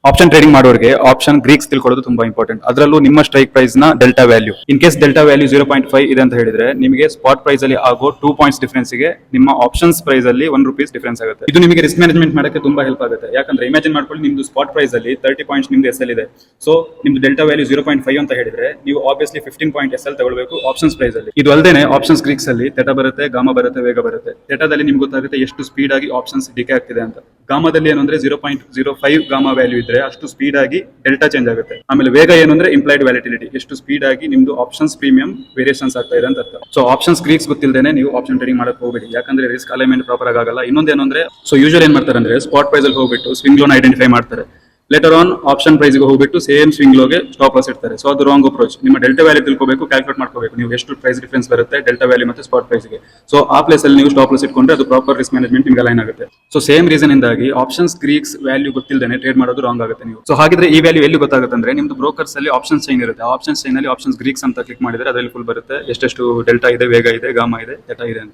Option trading ಮಾಡೋರಿಗೆ option Greeks ತಿಳ್ಕೊಳ್ಳೋದು ತುಂಬಾ ಇಂಪಾರ್ಟೆಂಟ್. ಅದರಲ್ಲೂ ನಿಮ್ಮ ಸ್ಟ್ರೈಕ್ ಪ್ರೈಸ್ ನ delta value. In case delta value 0.5 ಇದೆ ಅಂತ ಹೇಳಿದ್ರೆ ನಿಮಗೆ ಸ್ಪಾಟ್ ಪ್ರೈಸ್ ಅಲ್ಲಿ ಆಗೋ 2 ಪಾಯಿಂಟ್ಸ್ ಡಿಫರೆನ್ಸ್ ಗೆ ನಿಮ್ಮ ಆಪ್ಷನ್ಸ್ ಪ್ರೈಸ್ ಅಲ್ಲಿ 1 ರೂಪೀಸ್ ಡಿಫರೆನ್ಸ್ ಆಗುತ್ತೆ. ಇದು ನಿಮಗೆ ರಿಸ್ಕ್ ಮ್ಯಾನೇಜ್ಮೆಂಟ್ ಮಾಡಕ್ಕೆ ತುಂಬಾ ಹೆಲ್ಪ್ ಆಗುತ್ತೆ. ಯಾಕಂದ್ರೆ ಇಮ್ಯಾಜಿನ್ ಮಾಡ್ಕೊಳ್ಳಿ, ನಿಮ್ದು ಸ್ಪಾಟ್ ಪ್ರೈಸ್ ಅಲ್ಲಿ 30 ಪಾಯಿಂಟ್ಸ್ ನಿಮ್ದು ಎಸ್ ಎಲ್ ಇದೆ. ಸೊ ನಿಮ್ದು ಡೆಲ್ಟಾ ವ್ಯಾಲ್ಯೂ 0.5 ಅಂತ ಹೇಳಿದ್ರೆ ನೀವು ಆಬ್ವಿಯಸ್ಲಿ 15 ಪಾಯಿಂಟ್ ಎಸ್ ಎಲ್ ತಗೊಳ್ಬೇಕು ಆಪ್ಷನ್ಸ್ ಪ್ರೈಸ್ ಅಲ್ಲಿ. ಇದು ಅಲ್ಲದೆ ಆಪ್ಷನ್ಸ್ ಗ್ರೀಕ್ಸ್ ಅಲ್ಲಿ ಥೆಟಾ ಬರುತ್ತೆ, ಗಾಮಾ ಬರುತ್ತೆ, ವೇಗ ಬರುತ್ತೆ. ಥೆಟಾದಲ್ಲಿ ನಿಮ್ಗೆ ಗೊತ್ತಾಗುತ್ತೆ ಎಷ್ಟು ಸ್ಪೀಡ್ ಆಗಿ ಆಪ್ಷನ್ಸ್ ಡಿಕೆ ಆಗ್ತಿದೆ ಅಂತ. ಗಾಮಾದಲ್ಲಿ ಏನಂದ್ರೆ 0.05 ಗಾಮಾ ವ್ಯಾಲ್ಯೂ ಇದ್ರೆ ಅಷ್ಟು ಸ್ಪೀಡ್ ಆಗಿ ಡೆಲ್ಟಾ ಚೇಂಜ್ ಆಗುತ್ತೆ. ಆಮೇಲೆ ವೇಗ ಏನಂದ್ರೆ ಇಂಪ್ಲೈಡ್ ವ್ಯಾಲಿಟಿಲಿಟಿ, ಎಷ್ಟು ಸ್ಪೀಡ್ ಆಗಿ ನಿಮ್ದು ಆಪ್ಷನ್ಸ್ ಪ್ರೀಮಿಯಂ ವೇರಿಯೇಷನ್ಸ್ ಆಗ್ತಾ ಇದೆ ಅಂತ ಅರ್ಥ. ಸೊ ಆಪ್ಷನ್ಸ್ ಗ್ರೀಕ್ಸ್ ಗೊತ್ತಿಲ್ಲದೇನೆ ನೀವು ಆಪ್ಷನ್ ಟ್ರೇಡಿಂಗ್ ಮಾಡಕ್ ಹೋಗಬೇಡಿ, ಯಾಕಂದ್ರೆ ರಿಸ್ಕ್ ಅಲೈನ್ಮೆಂಟ್ ಪ್ರಾಪರ್ ಆಗಲ್ಲ. ಇನ್ನೊಂದೇನು ಅಂದ್ರೆ, ಸೊ ಯೂಶುವಲ್ ಏನ್ ಮಾಡ್ತಾರೆ ಅಂದ್ರೆ ಸ್ಪಾಟ್ ಪ್ರೈಸ್ ಅಲ್ಲಿ ಹೋಗ್ಬಿಟ್ಟು ಸ್ವಿಂಗ್ ಲೋನ್ ಐಡೆಂಟಿಫೈ ಮಾಡ್ತಾರೆ. ಲೇಟರ್ ಆನ್ ಆಪ್ಷನ್ ಪ್ರೈಸ್ ಗೆ ಹೋಗ್ಬಿಟ್ಟು ಸೇಮ್ ಸ್ವಿಂಗ್ ಲೋಗೆ ಸ್ಟಾಪ್ ಲಾಸ್ ಇಡ್ತಾರೆ. ಸೊ ಅದು ರಾಂಗ್ ಅಪ್ರೋಚ್. ನಿಮ್ಮ ಡೆಲ್ಟಾ ವ್ಯಾಲ್ಯೂ ತಿಳ್ಕೋಬೇಕು, ಕ್ಯಾಲ್ಕುಲೇಟ್ ಮಾಡ್ಕೋಬೇಕು ನೀವು ಎಷ್ಟು ಪ್ರೈಸ್ ಡಿಫರೆನ್ಸ್ ಬರುತ್ತೆ ಡೆಲ್ಟಾ ವ್ಯಾಲ್ಯೂ ಮತ್ತೆ ಸ್ಪಾಟ್ ಪ್ರೈಸ್ ಗೆ. ಸೊ ಆ ಪ್ಲೇಸ್ ಅಲ್ಲಿ ನೀವು ಸ್ಟಾಪ್ ಲಾಸ್ ಇಟ್ಕೊಂಡ್ರೆ ಅದು ಪ್ರಾಪರ್ ರಿಸ್ಕ್ ಮ್ಯಾನೇಜ್ಮೆಂಟ್ ನಿಮ್ಗೆ ಅಲೈನ್ ಆಗುತ್ತೆ. ಸೊ ಸೇಮ್ ರೀಸನ್ ಇಂದಾಗಿ ಆಪ್ಷನ್ಸ್ ಗ್ರೀಕ್ಸ್ ವ್ಯಾಲ್ಯೂ ಗೊತ್ತಿಲ್ಲದೆ ಟ್ರೇಡ್ ಮಾಡೋದು ರಾಂಗ್ ಆಗುತ್ತೆ ನೀವು. ಸೊ ಹಾಗಿದ್ರೆ ಈ ವ್ಯಾಲ್ಯೂ ಎಲ್ಲಿ ಗೊತ್ತಾಗುತ್ತೆ ಅಂದ್ರೆ, ನಿಮ್ದು ಬ್ರೋಕರ್ಸ್ ಅಲ್ಲಿ ಆಪ್ಷನ್ಸ್ ಚೈನ್ ಇರುತ್ತೆ. ಆಪ್ಷನ್ಸ್ ಚೈನ್ ಅಲ್ಲಿ ಆಪ್ಷನ್ಸ್ ಗ್ರೀಕ್ಸ್ ಅಂತ ಕ್ಲಿಕ್ ಮಾಡಿದ್ರೆ ಅದರಲ್ಲಿ ಫುಲ್ ಬರುತ್ತೆ ಎಷ್ಟೆಷ್ಟು ಡೆಲ್ಟಾ ಇದೆ, ವೇಗ ಇದೆ, ಗಾಮಾ ಇದೆ, ಥೆಟಾ ಇದೆ ಅಂತ.